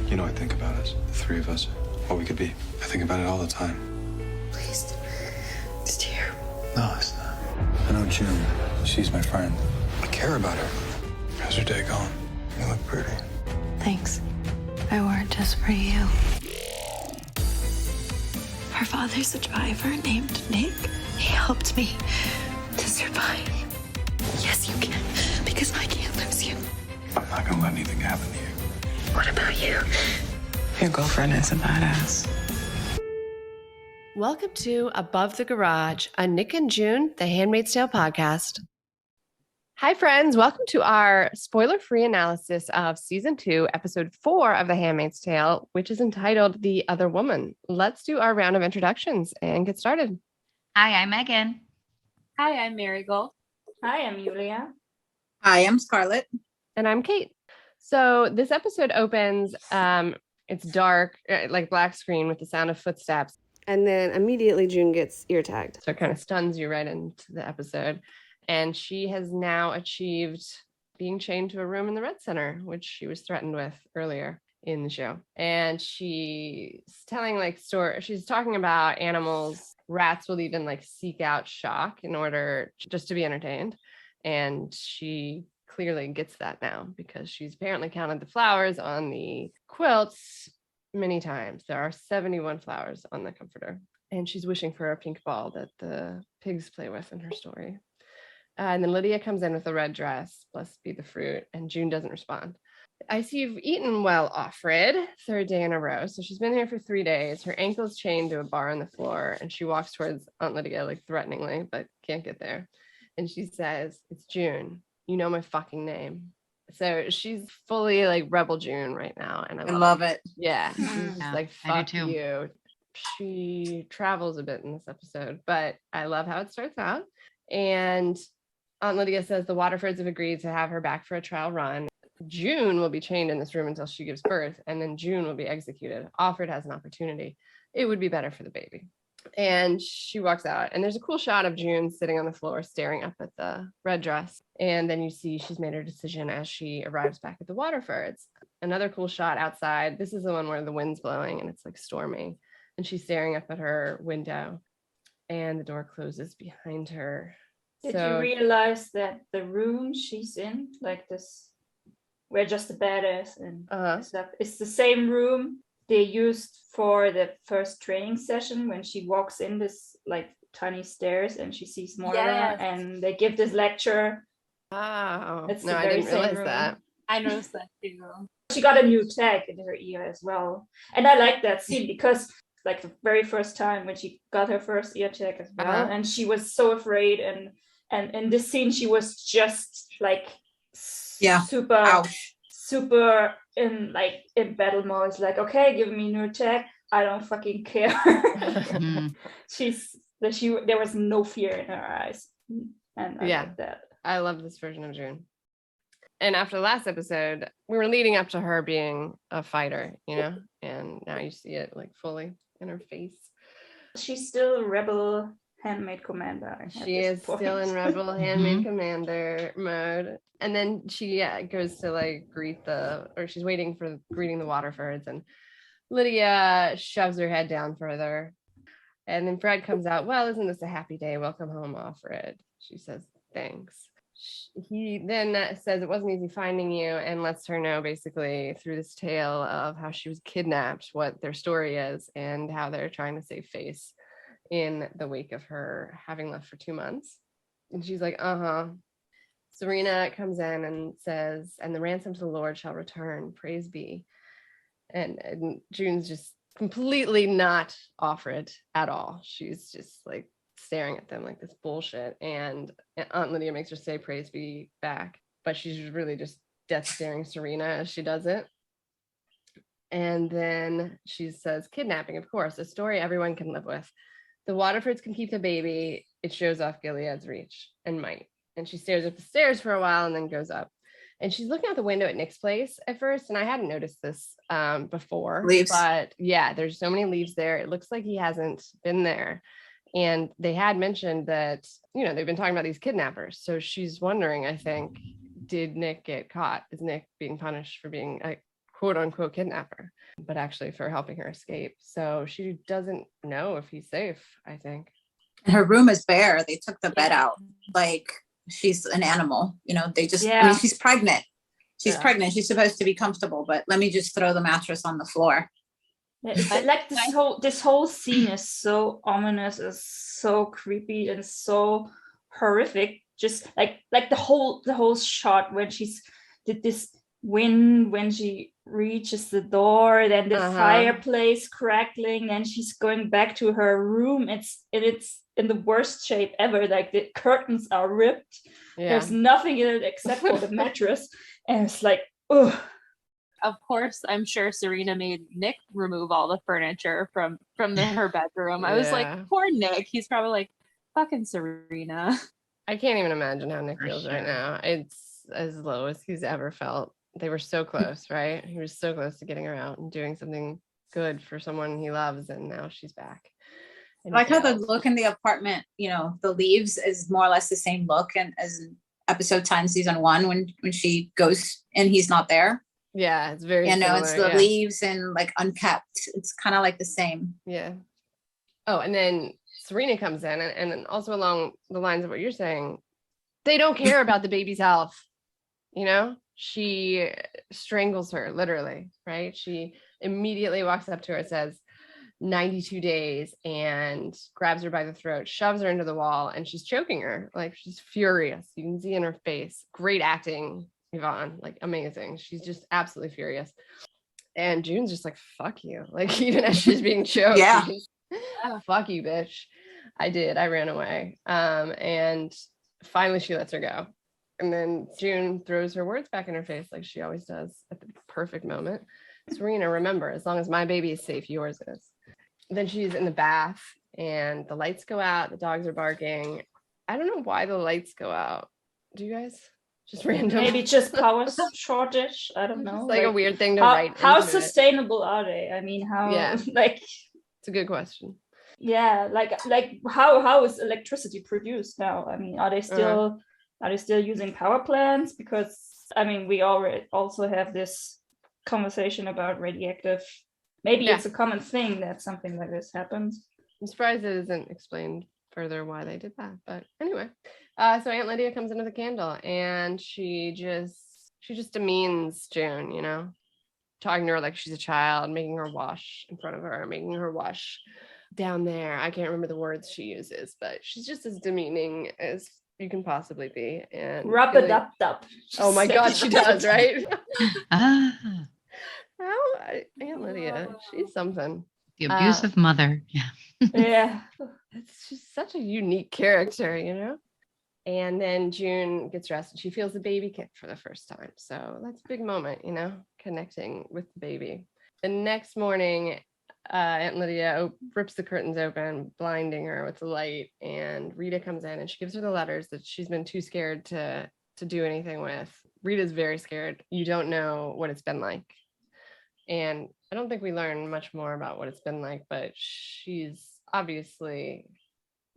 You know, I think about us, the three of us, what we could be. I think about it all the time. Please. It's terrible. No, it's not. I know June. She's my friend. I care about her. How's your day going? You look pretty. Thanks. I wore it just for you. Her father's a driver named Nick. He helped me to survive. Yes, you can, because I can't lose you. I'm not gonna let anything happen to you. What about you? Your girlfriend is a badass. Welcome to Above the Garage, a Nick and June, the Handmaid's Tale podcast. Hi, friends. Welcome to our spoiler-free analysis of Season 2, Episode 4 of The Handmaid's Tale, which is entitled The Other Woman. Let's do our round of introductions and get started. Hi, I'm Megan. Hi, I'm Marigold. Hi, I'm Julia. Hi, I'm Scarlett. And I'm Kate. So this episode opens, it's dark, like black screen with the sound of footsteps. And then immediately June gets ear tagged. So it kind of stuns you right into the episode. And she has now achieved being chained to a room in the Red Center, which she was threatened with earlier in the show. And she's telling like she's talking about animals. Rats will even like seek out shock in order just to be entertained. And she clearly gets that now because she's apparently counted the flowers on the quilts many times. There are 71 flowers on the comforter. And she's wishing for a pink ball that the pigs play with in her story. And then Lydia comes in with a red dress, blessed be the fruit, and June doesn't respond. I see you've eaten well, Offred, third day in a row. So she's been here for 3 days. Her ankle's chained to a bar on the floor, and she walks towards Aunt Lydia, like threateningly, but can't get there. And she says, "It's June. You know my fucking name." So she's fully like Rebel June right now. And I love it. Yeah. She's like, fuck you. She travels a bit in this episode, but I love how it starts out. And Aunt Lydia says the Waterfords have agreed to have her back for a trial run. June will be chained in this room until she gives birth, and then June will be executed. Offred has an opportunity. It would be better for the baby. And she walks out, and there's a cool shot of June sitting on the floor staring up at the red dress. And then you see she's made her decision as she arrives back at the Waterfords. Another cool shot outside. This is the one where the wind's blowing and it's like stormy. And she's staring up at her window, and the door closes behind her. Did you realize that the room she's in, like this, we're just a badass and stuff, it's the same room they used for the first training session when she walks in this like tiny stairs and she sees Moira and they give this lecture. Oh, it's no, I didn't realize that. I noticed that too. She got a new tag in her ear as well. And I like that scene because like the very first time when she got her first ear tag as well, and she was so afraid, and in this scene she was just like super in battle mode. It's like, okay, give me a new tag, I don't fucking care. There was no fear in her eyes, and I like that. I love this version of June. And after the last episode, we were leading up to her being a fighter, you know, and now you see it like fully in her face. She's still Rebel Handmaid Commander. She is still in Rebel Handmaid Commander mode. And then she goes to like she's waiting for greeting the Waterfords, and Lydia shoves her head down further. And then Fred comes out, "Well, isn't this a happy day? Welcome home, Offred." She says, "Thanks." He then says it wasn't easy finding you, and lets her know basically through this tale of how she was kidnapped, what their story is, and how they're trying to save face in the wake of her having left for 2 months. And she's like, Serena comes in and says, "And the ransom to the Lord shall return, praise be." And June's just completely not Offred at all. She's just like staring at them like this bullshit, and Aunt Lydia makes her say praise be back, but she's really just death staring Serena as she does it. And then she says, "Kidnapping, of course, a story everyone can live with. The Waterfords can keep the baby. It shows off Gilead's reach and might." And she stares up the stairs for a while and then goes up. And she's looking out the window at Nick's place at first, and I hadn't noticed this before. Leaves. But yeah, there's so many leaves there. It looks like he hasn't been there. And they had mentioned that, you know, they've been talking about these kidnappers. So she's wondering, I think, did Nick get caught? Is Nick being punished for being a quote unquote kidnapper, but actually for helping her escape. So she doesn't know if he's safe, I think. And her room is bare. They took the bed out. Like she's an animal, you know, they just, I mean, she's pregnant. She's pregnant. She's supposed to be comfortable, but let me just throw the mattress on the floor. It's like this whole scene is so ominous, is so creepy and so horrific. Just like the whole shot when she's did this wind when she reaches the door, then the fireplace crackling, then she's going back to her room. It's in the worst shape ever. Like the curtains are ripped. There's nothing in it except for the mattress, and it's like, ugh. Of course, I'm sure Serena made Nick remove all the furniture from her bedroom. I was like, poor Nick. He's probably like, fucking Serena. I can't even imagine how Nick feels right now. It's as low as he's ever felt. They were so close, right? He was so close to getting her out and doing something good for someone he loves, and now she's back. I like how the look in the apartment, you know, the leaves is more or less the same look and as in episode 10, season 1, when she goes and he's not there. Yeah, it's very similar, it's the leaves and like unkept. It's kind of like the same. Yeah. Oh, and then Serena comes in and also along the lines of what you're saying, they don't care about the baby's health. You know, she strangles her literally, right? She immediately walks up to her and says 92 days and grabs her by the throat, shoves her into the wall, and she's choking her. Like, she's furious. You can see in her face. Great acting, Yvonne, like amazing. She's just absolutely furious. And June's just like, fuck you. Like, even as she's being choked, fuck you, bitch. I ran away. And finally she lets her go. And then June throws her words back in her face like she always does at the perfect moment. Serena, remember, as long as my baby is safe, yours is. Then she's in the bath and the lights go out. The dogs are barking. I don't know why the lights go out. Do you guys? Just random. Maybe just power shortage. I don't know. It's like a weird thing to write. How sustainable are they? I mean, how? Yeah. Like. It's a good question. Yeah, like how is electricity produced now? I mean, are they still using power plants? Because I mean, we already also have this conversation about radioactive. Maybe it's a common thing that something like this happens. I'm surprised it isn't explained further why they did that. But anyway, so Aunt Lydia comes in with a candle and she just demeans June, you know, talking to her like she's a child, making her wash in front of her, making her wash down there. I can't remember the words she uses, but she's just as demeaning as you can possibly be. And rub-a-dub-dub. Oh my God, she does, right? Aunt Lydia, she's something. The abusive mother. Yeah. Yeah. She's such a unique character, you know? And then June gets dressed and she feels the baby kick for the first time. So that's a big moment, you know, connecting with the baby. The next morning, Aunt Lydia rips the curtains open, blinding her with the light. And Rita comes in and she gives her the letters that she's been too scared to do anything with. Rita's very scared. You don't know what it's been like. And I don't think we learn much more about what it's been like, but she's obviously,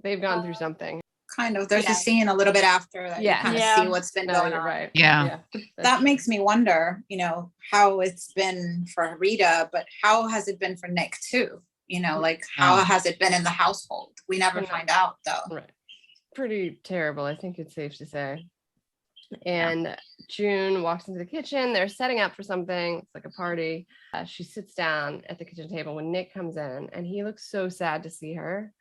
they've gone through something. Kind of. There's a scene a little bit after that you kind of see what's been going on. Right. Yeah. That makes me wonder, you know, how it's been for Rita, but how has it been for Nick too? You know, like how has it been in the household? We never find out though. Right. Pretty terrible, I think it's safe to say. And June walks into the kitchen. They're setting up for something. It's like a party. She sits down at the kitchen table when Nick comes in, and he looks so sad to see her.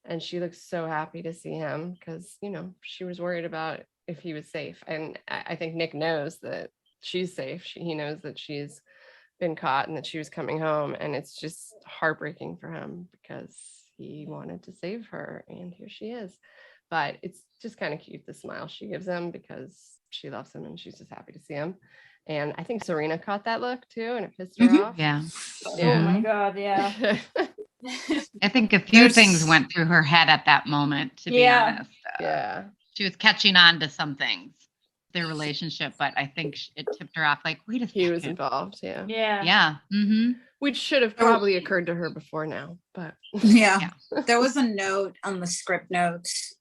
And she looks so happy to see him because, you know, she was worried about if he was safe. And I think Nick knows that she's safe. He knows that she's been caught and that she was coming home. And it's just heartbreaking for him because he wanted to save her. And here she is. But it's just kind of cute, the smile she gives him because she loves him and she's just happy to see him. And I think Serena caught that look too, and it pissed her off. Yeah. Oh my God, yeah. I think a few things went through her head at that moment, to be honest. Yeah. She was catching on to some things, their relationship, but I think it tipped her off like, wait a second. He was involved, yeah. Yeah. Mm-hmm. Which should have probably occurred to her before now, but. Yeah. There was a note on the script notes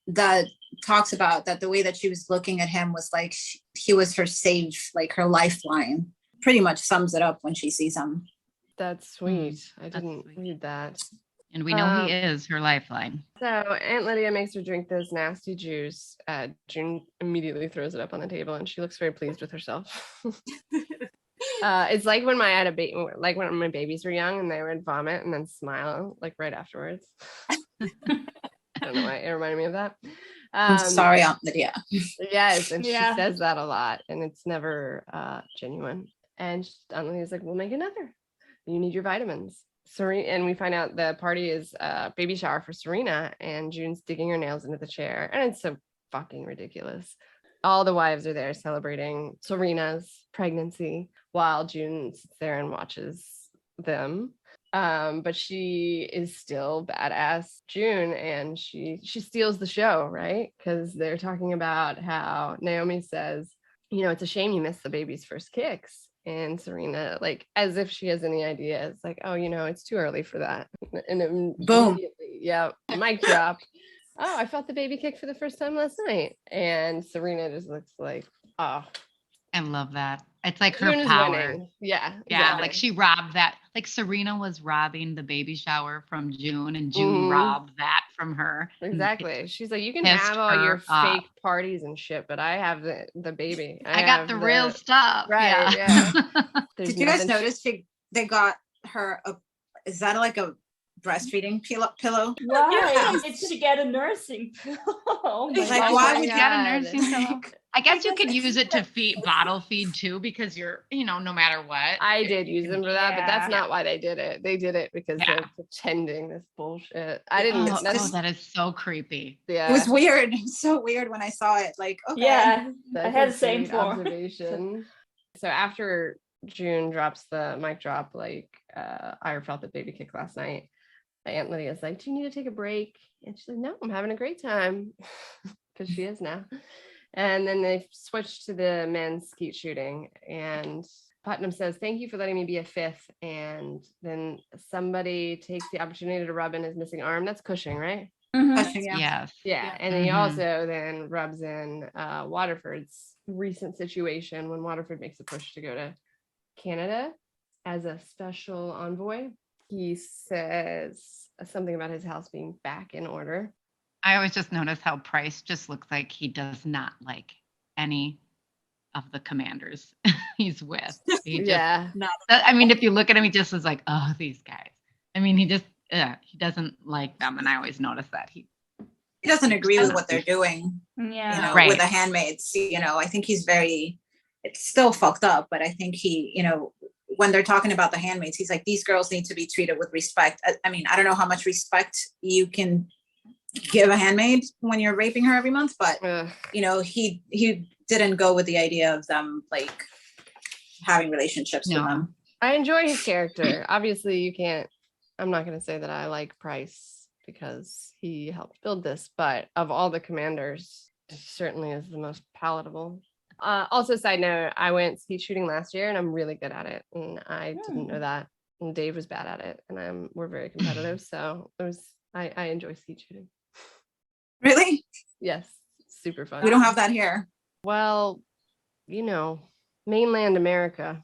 that talks about that the way that she was looking at him was like he was her sage, like her lifeline. pretty much sums it up when she sees him. That's sweet. I didn't read that. And we know he is her lifeline. So Aunt Lydia makes her drink this nasty juice. June immediately throws it up on the table, and she looks very pleased with herself. It's like when when my babies were young and they would vomit and then smile like right afterwards. I don't know why it reminded me of that. I'm sorry, Aunt Lydia. Yes, and she says that a lot, and it's never genuine. And Aunt Lydia's like, "We'll make another. You need your vitamins." Serena, and we find out the party is a baby shower for Serena, and June's digging her nails into the chair, and it's so fucking ridiculous. All the wives are there celebrating Serena's pregnancy while June sits there and watches them. But she is still badass June, and she steals the show, right? Because they're talking about how Naomi says, it's a shame you missed the baby's first kicks. And Serena, like, as if she has any idea, it's like, oh, it's too early for that. And then boom. Yeah, mic drop. Oh, I felt the baby kick for the first time last night. And Serena just looks like, oh. I love that. It's like her June power. Is winning. Yeah. Yeah, Exactly. like she robbed that. Like Serena was robbing the baby shower from June, and June robbed that from her. Exactly. She's like, you can have all your fake parties and shit, but I have the baby. I got the real stuff. Right. Yeah. Did you guys notice they got her is that like a breastfeeding pillow? Why did she get a nursing pillow? Oh why would you get a nursing pillow? I guess you could use it to bottle feed too, because you're, no matter what. I did use them for that, but that's not why they did it. They did it because they're pretending this bullshit. I didn't. That is so creepy. Yeah, it was weird. So weird when I saw it. Like, okay, yeah, I had the same observation. So after June drops the mic drop, like I felt the baby kick last night. Aunt Lydia's like, "Do you need to take a break?" And she's like, "No, I'm having a great time," because she is now. And then they switched to the men's skeet shooting, and Putnam says, "Thank you for letting me be a fifth." And then somebody takes the opportunity to rub in his missing arm. That's Cushing, right? Cushing, yeah. And then he also then rubs in Waterford's recent situation when Waterford makes a push to go to Canada as a special envoy. He says something about his house being back in order. I always just notice how Price just looks like he does not like any of the commanders he's with. He just, I mean, if you look at him, he just is like, oh, these guys. I mean, he doesn't like them. And I always notice that he doesn't agree with what they're doing. Yeah. With the handmaids, I think he's it's still fucked up, but I think he, when they're talking about the handmaids, he's like, these girls need to be treated with respect. I mean, I don't know how much respect you can give a handmaid when you're raping her every month, but he didn't go with the idea of them like having relationships with them. I enjoy his character. Obviously I'm not going to say that I like Price because he helped build this, but of all the commanders, he certainly is the most palatable. Also, side note, I went skeet shooting last year and I'm really good at it, and I didn't know that, and Dave was bad at it, and we're very competitive, so I enjoy skeet shooting. Really? Yes, super fun. We don't have that here. Well, mainland America.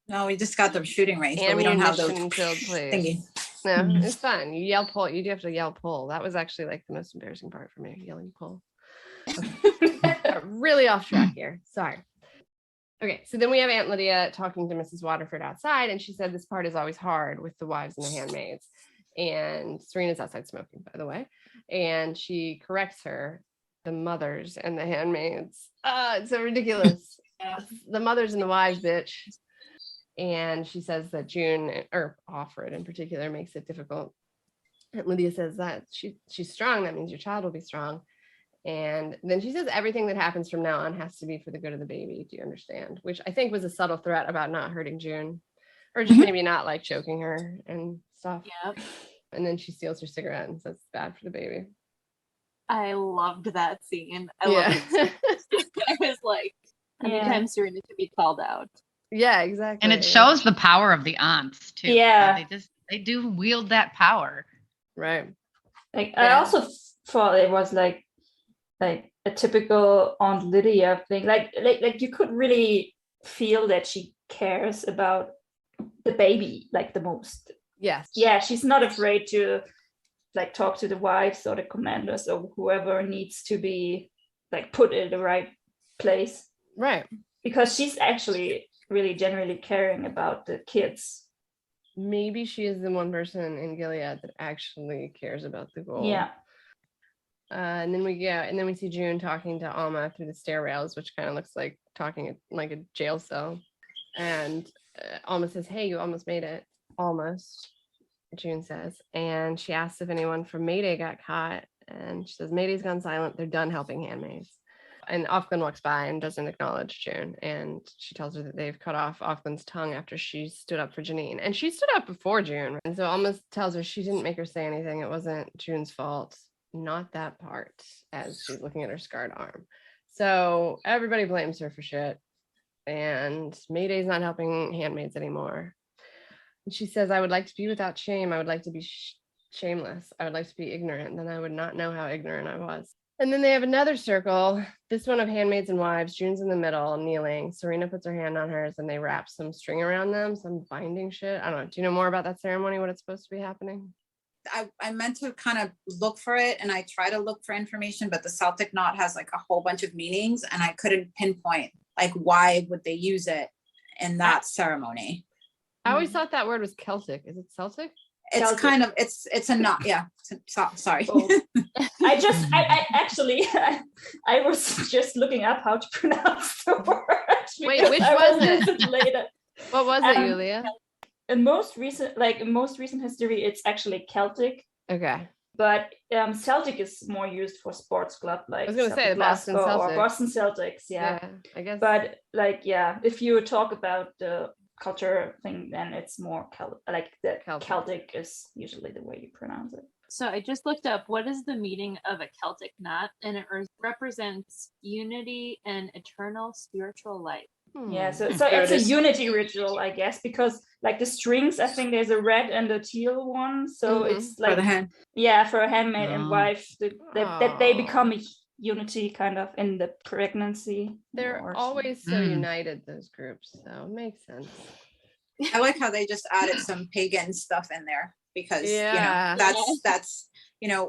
No, we just got the shooting range, but we don't have those thingy. No, it's fun. You yell pull. You do have to yell pull. That was actually like the most embarrassing part for me, yelling pull. Really off track here. Sorry. Okay, so then we have Aunt Lydia talking to Mrs. Waterford outside, and she said this part is always hard with the wives and the handmaids. And Serena's outside smoking, by the way. And she corrects her, the mothers and the handmaids. It's so ridiculous. The mothers and the wives, bitch. And she says that June, or Offred in particular, makes it difficult. And Lydia says that she's strong. That means your child will be strong. And then she says everything that happens from now on has to be for the good of the baby. Do you understand? Which I think was a subtle threat about not hurting June, or just maybe not like choking her and stuff. Yep. And then she steals her cigarette and says it's bad for the baby. I loved that scene. I loved it. I was like, anytime Serena could be called out. Yeah, exactly. And it shows the power of the aunts too. Yeah. They do wield that power. Right. Like I also thought it was like a typical Aunt Lydia thing. Like you could really feel that she cares about the baby like the most. Yes. Yeah, she's not afraid to like talk to the wives or the commanders or whoever needs to be like put in the right place. Right. Because she's actually really genuinely caring about the kids. Maybe she is the one person in Gilead that actually cares about the goal. Yeah. And then we see June talking to Alma through the stair rails, which kind of looks like talking like a jail cell. And Alma says, "Hey, you almost made it." Almost, June says. And she asks if anyone from Mayday got caught. And she says, "Mayday's gone silent. They're done helping handmaids." And Offglen walks by and doesn't acknowledge June. And she tells her that they've cut off Offglen's tongue after she stood up for Janine. And she stood up before June. And so Alma tells her she didn't make her say anything. It wasn't June's fault. Not that part, as she's looking at her scarred arm. So everybody blames her for shit. And Mayday's not helping handmaids anymore. And she says, "I would like to be without shame. I would like to be shameless. I would like to be ignorant. Then I would not know how ignorant I was." And then they have another circle, this one of handmaids and wives. June's in the middle, kneeling. Serena puts her hand on hers and they wrap some string around them, some binding shit. I don't know. Do you know more about that ceremony, what it's supposed to be happening? I meant to kind of look for it, and I try to look for information, but the Celtic knot has like a whole bunch of meanings, and I couldn't pinpoint like why would they use it in that ceremony. I always thought that word was Celtic. Is it Celtic? It's Celtic. Kind of it's a knot. Yeah. Sorry. Oh. I actually was just looking up how to pronounce the word. Wait, which was it? Later. What was it, Julia? In most recent history, it's actually Celtic. Okay. But Celtic is more used for sports club, like I was going to say the Boston Celtics. Or Boston Celtics, yeah. I guess. But like, yeah, if you talk about the culture thing, then it's more Celtic is usually the way you pronounce it. So I just looked up what is the meaning of a Celtic knot, and it represents unity and eternal spiritual life. Yeah, so it's a unity ritual, I guess, because like the strings, I think there's a red and a teal one, so it's like for the hand. Yeah, for a handmaid and wife, that they become a unity kind of in the pregnancy. They're always so united, those groups, so it makes sense. I like how they just added some pagan stuff in there because that's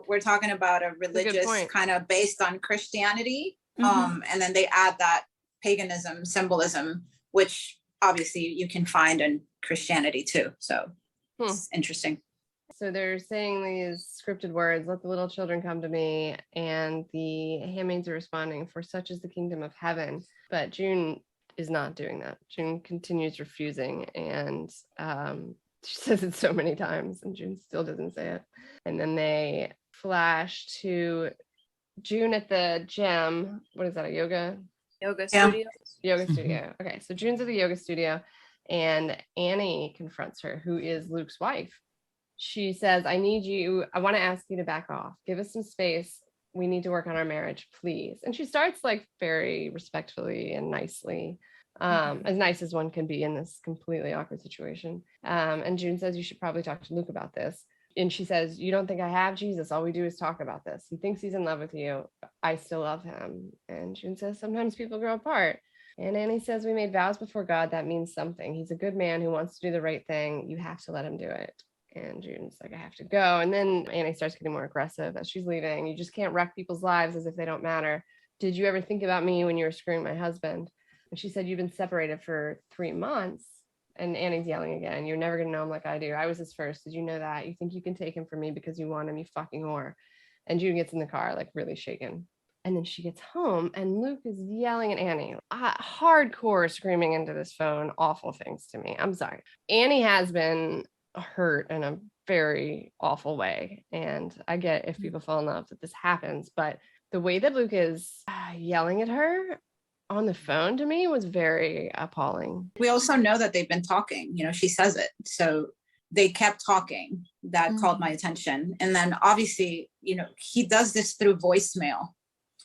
we're talking about a religious kind of based on Christianity, and then they add that paganism symbolism, which obviously you can find in Christianity too. So it's interesting. So they're saying these scripted words, "Let the little children come to me," and the handmaids are responding, "For such is the kingdom of heaven." But June is not doing that. June continues refusing, and she says it so many times, and June still doesn't say it. And then they flash to June at the gym. What is that, a yoga studio? Yoga studio. Okay, so June's at the yoga studio, and Annie confronts her, who is Luke's wife. She says, I want to ask you to back off. Give us some space. We need to work on our marriage, please. And she starts like very respectfully and nicely, as nice as one can be in this completely awkward situation. And June says, you should probably talk to Luke about this. And she says, you don't think I have? Jesus, all we do is talk about this. He thinks he's in love with you. I still love him. And June says, sometimes people grow apart. And Annie says, we made vows before God. That means something. He's a good man who wants to do the right thing. You have to let him do it. And June's like, I have to go. And then Annie starts getting more aggressive as she's leaving. You just can't wreck people's lives as if they don't matter. Did you ever think about me when you were screwing my husband? And she said, you've been separated for 3 months. And Annie's yelling again, you're never going to know him like I do. I was his first. Did you know that? You think you can take him from me because you want him, you fucking whore. And June gets in the car, like really shaken. And then she gets home and Luke is yelling at Annie, hardcore screaming into this phone, awful things to me. I'm sorry. Annie has been hurt in a very awful way. And I get if people fall in love that this happens, but the way that Luke is yelling at her on the phone to me was very appalling. We also know that they've been talking, she says it. So they kept talking. That called my attention. And then obviously, he does this through voicemail,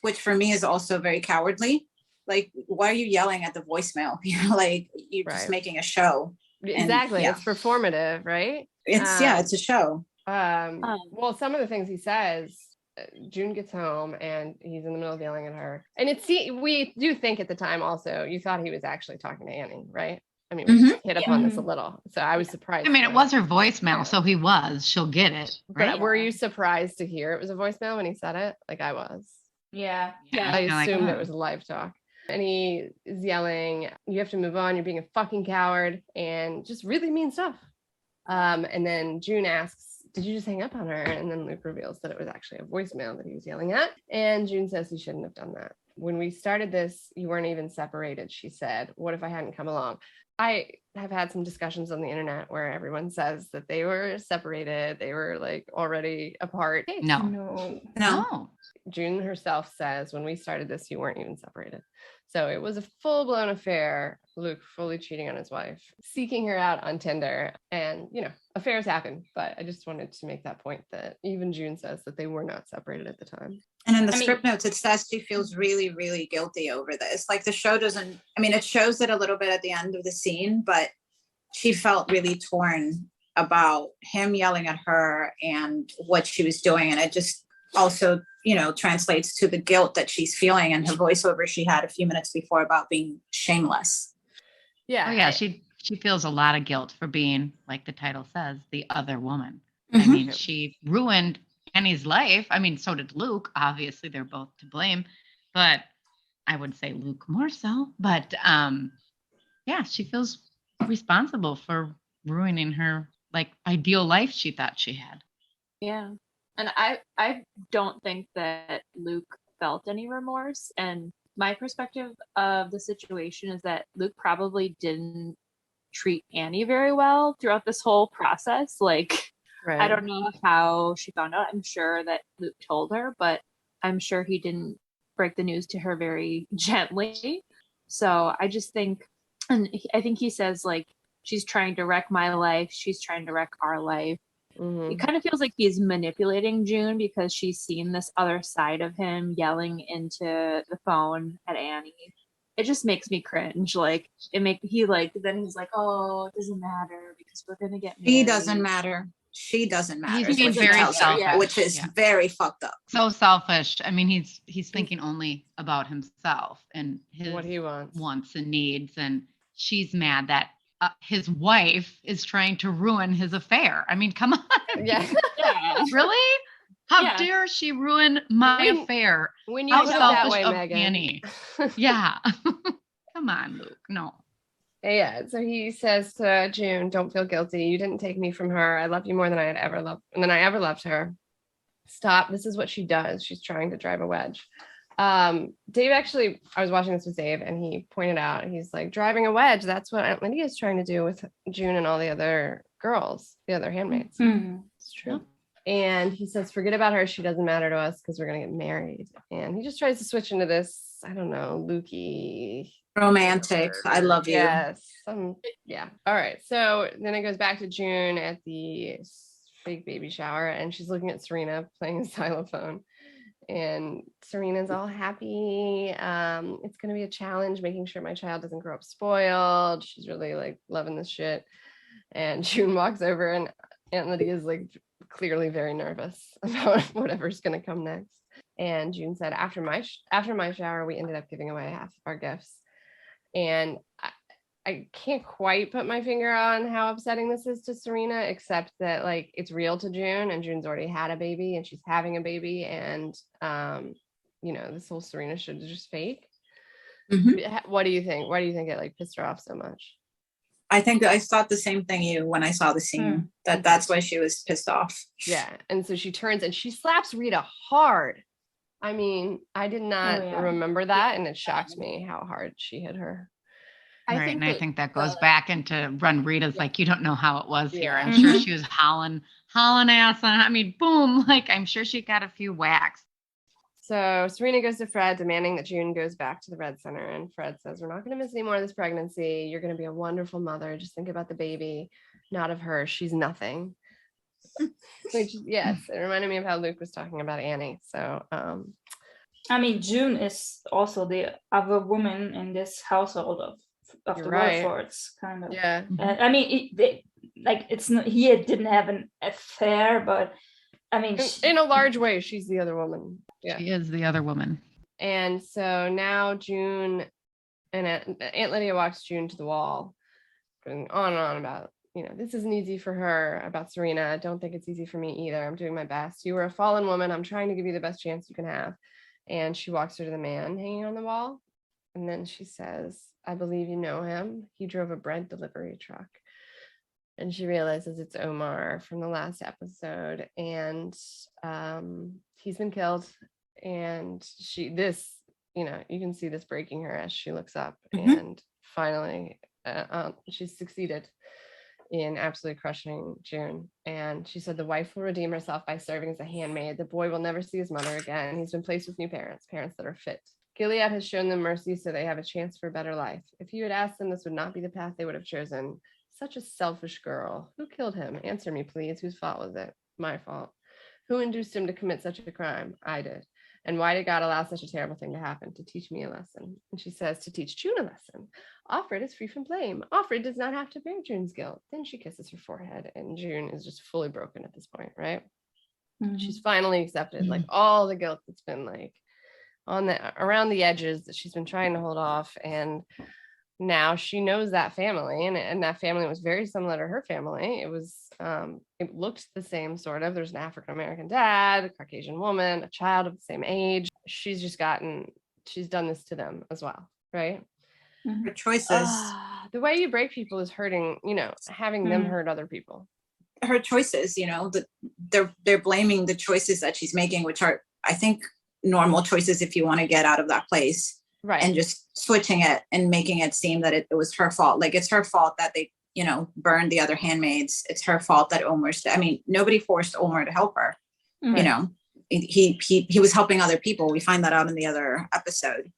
which for me is also very cowardly. Like, why are you yelling at the voicemail? Like you're just making a show. Exactly. It's performative, right? It's a show. Well, some of the things he says June gets home and he's in the middle of yelling at her. And we do think at the time also, you thought he was actually talking to Annie, right? I mean, we just hit upon this a little. So I was surprised. I mean, it was her voicemail, so he was. She'll get it, right? But were you surprised to hear it was a voicemail when he said it? Like I was. Yeah. I assumed it was a live talk. And he is yelling, you have to move on. You're being a fucking coward, and just really mean stuff. And then June asks, did you just hang up on her? And then Luke reveals that it was actually a voicemail that he was yelling at. And June says he shouldn't have done that. When we started this, you weren't even separated, she said. What if I hadn't come along? I have had some discussions on the internet where everyone says that they were separated. They were like already apart. No. June herself says, when we started this, you weren't even separated. So it was a full-blown affair. Luke fully cheating on his wife, seeking her out on Tinder. And, affairs happen. But I just wanted to make that point that even June says that they were not separated at the time. And in the script notes, it says she feels really, really guilty over this. Like the show doesn't, it shows it a little bit at the end of the scene, but she felt really torn about him yelling at her and what she was doing. And it just also, translates to the guilt that she's feeling and her voiceover she had a few minutes before about being shameless. Yeah. Oh, yeah. She feels a lot of guilt for being, like the title says, the other woman. I mean, she ruined Annie's life. I mean, so did Luke. Obviously, they're both to blame, but I would say Luke more so. But she feels responsible for ruining her ideal life she thought she had. Yeah. And I don't think that Luke felt any remorse. And my perspective of the situation is that Luke probably didn't treat Annie very well throughout this whole process. Right. I don't know how she found out. I'm sure that Luke told her, but I'm sure he didn't break the news to her very gently. So I just think, and I think he says she's trying to wreck my life. She's trying to wreck our life. Mm-hmm. It kind of feels like he's manipulating June because she's seen this other side of him yelling into the phone at Annie. It just makes me cringe. Then he's like, oh, it doesn't matter because we're gonna get married. She doesn't matter. He's very selfish, which is very fucked up. So selfish. I mean, he's thinking only about himself and what he wants and needs, and she's mad that his wife is trying to ruin his affair. I mean, come on. Yeah. Really? How dare she ruin my affair? When you put it that way, Megan. Annie. Yeah. Come on, Luke. No. Yeah. So he says to June, don't feel guilty. You didn't take me from her. I love you more than I ever loved her. Stop. This is what she does. She's trying to drive a wedge. Dave actually, I was watching this with Dave and he pointed out, he's like, driving a wedge. That's what Aunt Lydia is trying to do with June and all the other girls, the other handmaids. Mm-hmm. It's true. And he says, forget about her. She doesn't matter to us because we're going to get married. And he just tries to switch into this, I don't know, Lukey. Romantic. I love you. Yes. Yeah. All right. So then it goes back to June at the fake baby shower and she's looking at Serena playing a xylophone. And Serena's all happy. It's going to be a challenge making sure my child doesn't grow up spoiled. She's really loving this shit. And June walks over and Aunt Lydia is clearly very nervous about whatever's going to come next. And June said, after my shower, we ended up giving away half of our gifts. And I can't quite put my finger on how upsetting this is to Serena, except that it's real to June and June's already had a baby and she's having a baby. And, this whole Serena shit is just fake. Mm-hmm. What do you think? Why do you think it pissed her off so much? I think that I thought the same thing when I saw the scene, that's why she was pissed off. Yeah. And so she turns and she slaps Rita hard. I mean, I did not remember that. And it shocked me how hard she hit her. I think that goes back into run Rita's you don't know how it was here. I'm sure she was hauling ass on. I mean, boom, I'm sure she got a few whacks. So Serena goes to Fred demanding that June goes back to the Red Center. And Fred says, we're not going to miss any more of this pregnancy. You're going to be a wonderful mother. Just think about the baby, not of her. She's nothing. Which, yes, it reminded me of how Luke was talking about Annie. So, June is also the other woman in this household of the Wilfords, kind of. Yeah. It's not, he didn't have an affair, but I mean, in a large way, she's the other woman. Yeah. She is the other woman. And so now June and Aunt Lydia walks June to the wall, going on and on about, this isn't easy for her, about Serena. I don't think it's easy for me either. I'm doing my best. You were a fallen woman. I'm trying to give you the best chance you can have. And she walks her to the man hanging on the wall. And then she says, I believe you know him. He drove a bread delivery truck. And she realizes it's Omar from the last episode. And he's been killed. And you can see this breaking her as she looks up. Mm-hmm. And finally, she's succeeded in absolutely crushing June. And she said the wife will redeem herself by serving as a handmaid. The boy will never see his mother again. He's been placed with new parents that are fit. Gilead has shown them mercy so they have a chance for a better life. If you had asked them, this would not be the path they would have chosen. Such a selfish girl. Who killed him? Answer me, please. Whose fault was it? My fault. Who induced him to commit such a crime? I did. And why did God allow such a terrible thing to happen? To teach me a lesson. And she says, to teach June a lesson. Offred is free from blame. Offred does not have to bear June's guilt. Then she kisses her forehead, and June is just fully broken at this point, right? Mm-hmm. She's finally accepted, like, all the guilt that's been, like, around the edges that she's been trying to hold off. And now she knows that family, and that family was very similar to her family. It was it looked the same, sort of. There's an African-American dad, a Caucasian woman, a child of the same age. She's done this to them as well, right? Her choices. The way you break people is hurting, having them hurt other people. Her choices, they're blaming the choices that she's making, which are, I think, normal choices if you want to get out of that place. Right. And just switching it and making it seem that it was her fault. Like, it's her fault that they, burned the other handmaids. It's her fault that nobody forced Omar to help her. Mm-hmm. He was helping other people. We find that out in the other episode.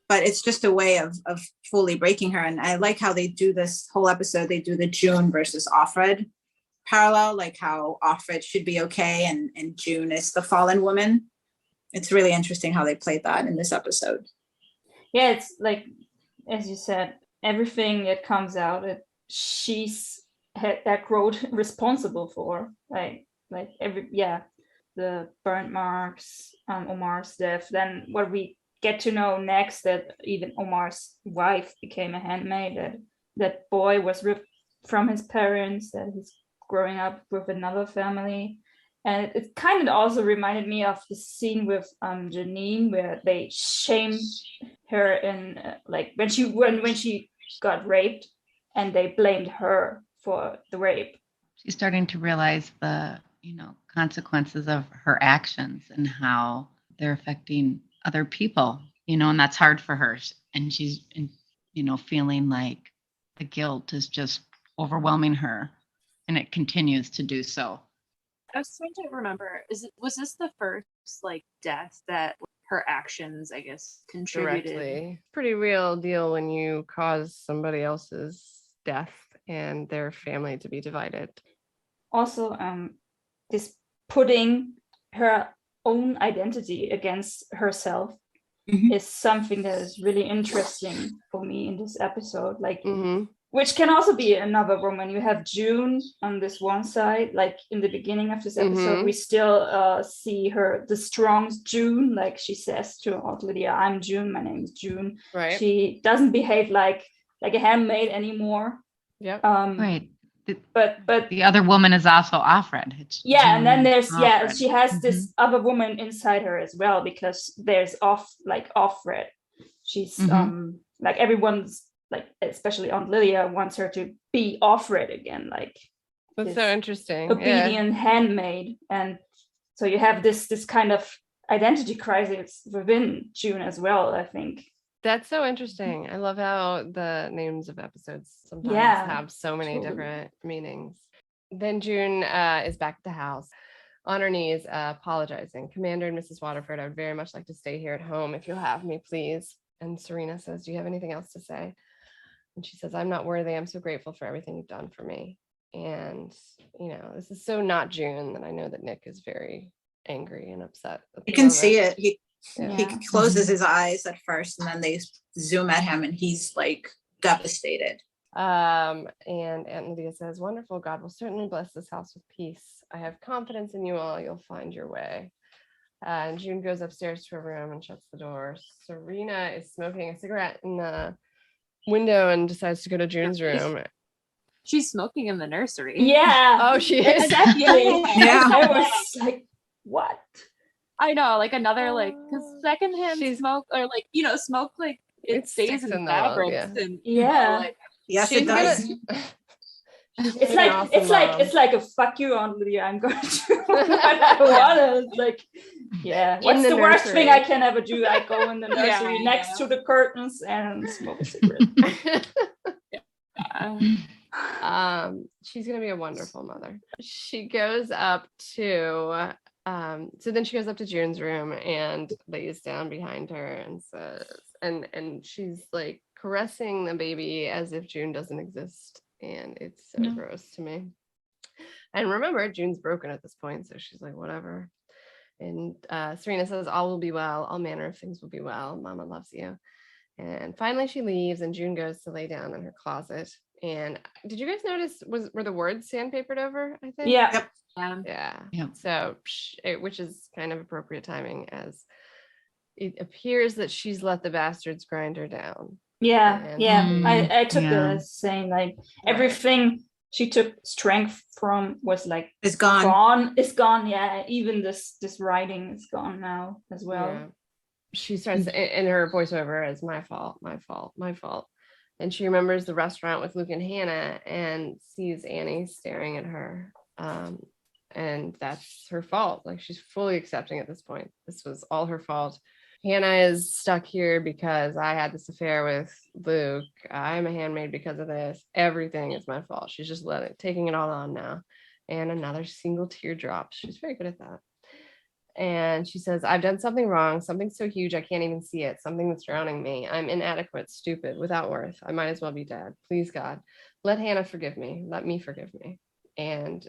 But it's just a way of fully breaking her. And I like how they do this whole episode. They do the June versus Offred parallel, like how Offred should be okay and June is the fallen woman. It's really interesting how they played that in this episode. Yeah, it's like, as you said, everything that comes out, she's had that growth responsible for. The burnt marks, Omar's death. Then what we get to know next, that even Omar's wife became a handmaid, that boy was ripped from his parents, that he's growing up with another family. And it kind of also reminded me of the scene with Janine, where they shamed her in when she got raped, and they blamed her for the rape. She's starting to realize the consequences of her actions and how they're affecting other people. And that's hard for her. And she's feeling like the guilt is just overwhelming her, and it continues to do so. I was trying to remember, was this the first death that her actions, I guess, contributed? Directly. Pretty real deal when you cause somebody else's death and their family to be divided. Also, this putting her own identity against herself is something that is really interesting for me in this episode. Which can also be another woman. You have June on this one side, like in the beginning of this episode, we still see her, the strong June, like she says to Aunt Lydia, I'm June, my name is June. Right. She doesn't behave like a handmaid anymore. Yeah. Right. But the other woman is also Offred. And then there's Offred. She has this other woman inside her as well, because there's Offred. She's everyone's, especially Aunt Lydia wants her to be Offred again, that's so interesting. Obedient handmaid. And so you have this kind of identity crisis within June as well, I think. That's so interesting. I love how the names of episodes sometimes have so many different meanings. Then June is back at the house on her knees, apologizing. Commander and Mrs. Waterford, I would very much like to stay here at home if you'll have me, please. And Serena says, do you have anything else to say? And she says, I'm not worthy. I'm so grateful for everything you've done for me. And, this is so not June that I know that Nick is very angry and upset. You can see it. He closes his eyes at first, and then they zoom at him, and he's devastated. And Aunt Lydia says, wonderful, God will certainly bless this house with peace. I have confidence in you all. You'll find your way. And June goes upstairs to her room and shuts the door. Serena is smoking a cigarette in the window and decides to go to June's room. She's smoking in the nursery. Yeah. Oh, she is. Exactly. Yeah. I was like, what? I know, like another like because secondhand smoke or like smoke like it stays in fabrics and like yes it does. It's like a fuck you, Aunt Lydia. I'm going to what I want. It's like, yeah. What's the worst thing I can ever do? I go in the nursery next to the curtains and smoke a cigarette. She's gonna be a wonderful mother. She goes up to so then she goes up to June's room and lays down behind her and says, and she's like caressing the baby as if June doesn't exist. And it's so gross to me. And remember, June's broken at this point, so she's like, whatever. And Serena says, all will be well. All manner of things will be well. Mama loves you. And finally she leaves and June goes to lay down in her closet. And did you guys notice, were the words sandpapered over, I think? Yeah. Yeah. So, which is kind of appropriate timing as it appears that she's let the bastards grind her down. I took it as saying like everything she took strength from was like it's gone. It's gone. Yeah, even this writing is gone now as well. Yeah. She starts in her voiceover as my fault. And she remembers the restaurant with Luke and Hannah and sees Annie staring at her. And that's her fault. Like she's fully accepting at this point. This was all her fault. Hannah is stuck here because I had this affair with Luke. I'm a handmaid because of this. Everything is my fault. She's just taking it all on now. And another single teardrop. She's very good at that. And she says, I've done something wrong, something so huge I can't even see it, something that's drowning me. I'm inadequate, stupid, without worth. I might as well be dead. Please, God, let Hannah forgive me. Let me forgive me. And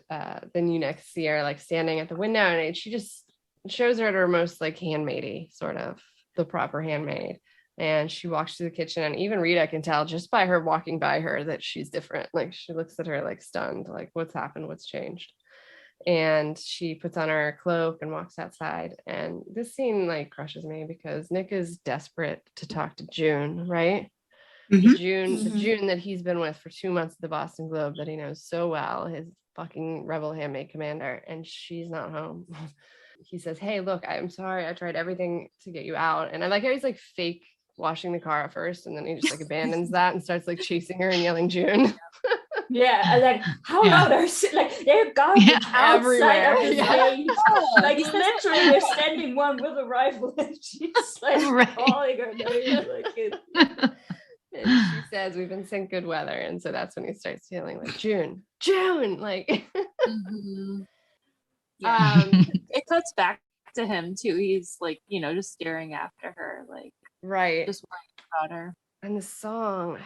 then you next see her like standing at the window and she just shows her at her most like handmaidy, sort of the proper handmaid. And she walks to the kitchen and even Rita can tell just by her walking by her that she's different. Like she looks at her like stunned, like what's happened, what's changed. And she puts on her cloak and walks outside. And this scene like crushes me because Nick is desperate to talk to June, right? Mm-hmm. The June that he's been with for 2 months at the Boston Globe that he knows so well, his fucking rebel handmaid commander, and she's not home. He says, hey, look, I'm sorry. I tried everything to get you out. And I like how he's like fake washing the car at first. And then he just like abandons that and starts like chasing her and yelling June. Yeah, like how loud are like they're garbage outside of the gate. Like literally they're standing one with a rifle and she's like calling her name like it. And she says we've been sent good weather. And so that's when he starts feeling like June, like it cuts back to him too. He's like, just staring after her, like just worrying about her. And the song,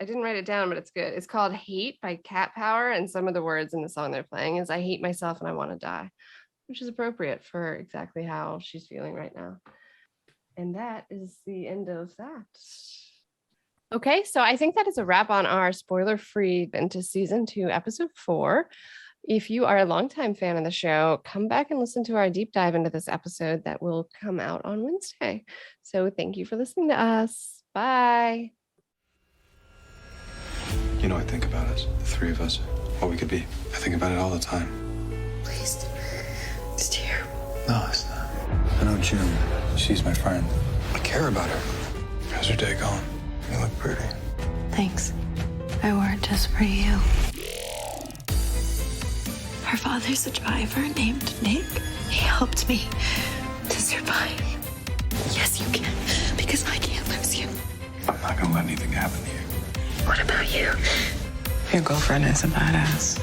I didn't write it down, but it's good. It's called Hate by Cat Power. And some of the words in the song they're playing is I hate myself and I want to die, which is appropriate for exactly how she's feeling right now. And that is the end of that. Okay, so I think that is a wrap on our spoiler-free Ventus Season 2, Episode 4. If you are a longtime fan of the show, come back and listen to our deep dive into this episode that will come out on Wednesday. So thank you for listening to us. Bye. I think about us, the three of us, what we could be. I think about it all the time. Please. It's terrible. No, it's not. I know June. She's my friend. I care about her. How's her day going? You look pretty. Thanks. I wore it just for you. Her father's a driver named Nick. He helped me to survive. Yes, you can, because I can't lose you. I'm not gonna let anything happen to you. What about you? Your girlfriend is a badass.